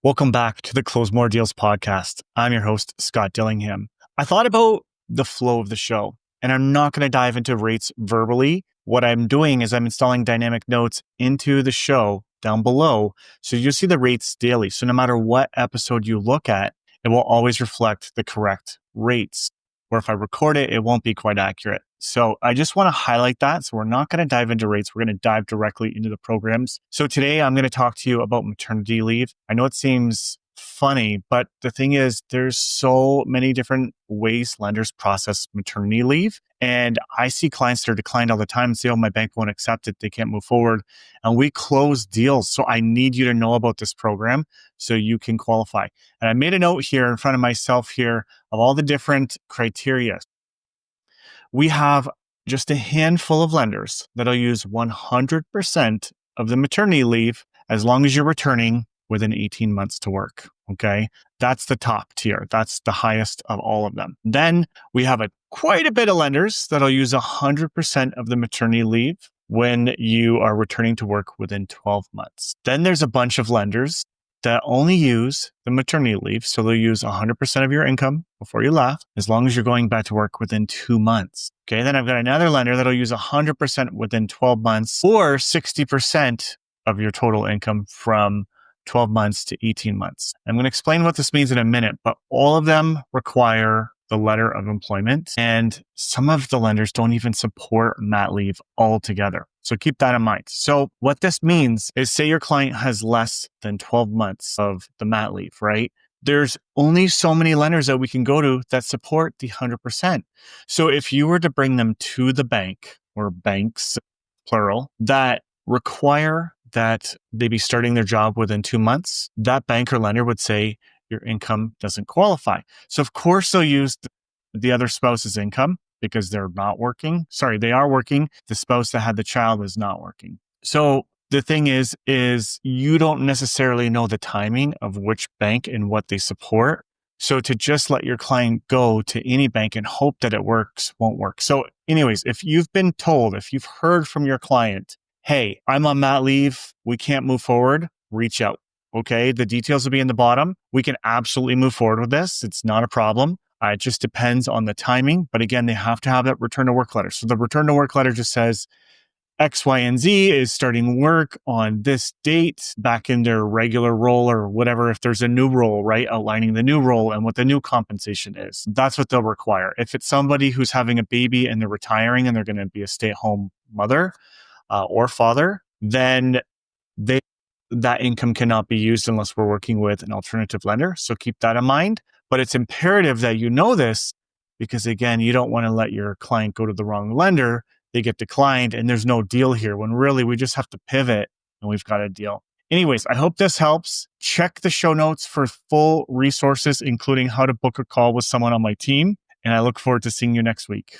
Welcome back to the Close More Deals podcast. I'm your host, Scott Dillingham. I thought about the flow of the show, and I'm not going to dive into rates verbally. What I'm doing is I'm installing dynamic notes into the show down below, so you'll see the rates daily. So no matter what episode you look at, it will always reflect the correct rates. Or if I record it, it won't be quite accurate. So I just want to highlight that. So we're not going to dive into rates. We're going to dive directly into the programs. So today I'm going to talk to you about maternity leave. I know it seems funny, but the thing is there's so many different ways lenders process maternity leave. And I see clients that are declined all the time and say, oh, my bank won't accept it. They can't move forward. And we close deals. So I need you to know about this program so you can qualify. And I made a note here in front of myself here of all the different criteria. We have just a handful of lenders that'll use 100% of the maternity leave as long as you're returning within 18 months to work. Okay. That's the top tier. That's the highest of all of them. Then we have quite a bit of lenders that'll use 100% of the maternity leave when you are returning to work within 12 months. Then there's a bunch of lenders that only use the maternity leave. So they'll use 100% of your income before you left, as long as you're going back to work within 2 months. Okay. Then I've got another lender that'll use 100% within 12 months or 60% of your total income from 12 months to 18 months. I'm going to explain what this means in a minute, but all of them require the letter of employment, and some of the lenders don't even support mat leave altogether. So keep that in mind. So what this means is, say your client has less than 12 months of the mat leave, right? There's only so many lenders that we can go to that support the 100%. So if you were to bring them to the bank, or banks, plural, that require that they be starting their job within 2 months, that bank or lender would say your income doesn't qualify. So of course they'll use the other spouse's income because they're not working. Sorry, they are working. The spouse that had the child is not working. So the thing is you don't necessarily know the timing of which bank and what they support. So to just let your client go to any bank and hope that it works won't work. So anyways, if you've been told, if you've heard from your client, hey, I'm on mat leave, we can't move forward, reach out. Okay, the details will be in the bottom. We can absolutely move forward with this. It's not a problem. It just depends on the timing. But again, they have to have that return to work letter. So the return to work letter just says X, Y, and Z is starting work on this date back in their regular role or whatever. If there's a new role, right, outlining the new role and what the new compensation is. That's what they'll require. If it's somebody who's having a baby and they're retiring and they're going to be a stay-at-home mother or father, then that income cannot be used unless we're working with an alternative lender. So keep that in mind. But it's imperative that you know this because, again, you don't want to let your client go to the wrong lender. They get declined and there's no deal here when really we just have to pivot and we've got a deal. Anyways, I hope this helps. Check the show notes for full resources, including how to book a call with someone on my team. And I look forward to seeing you next week.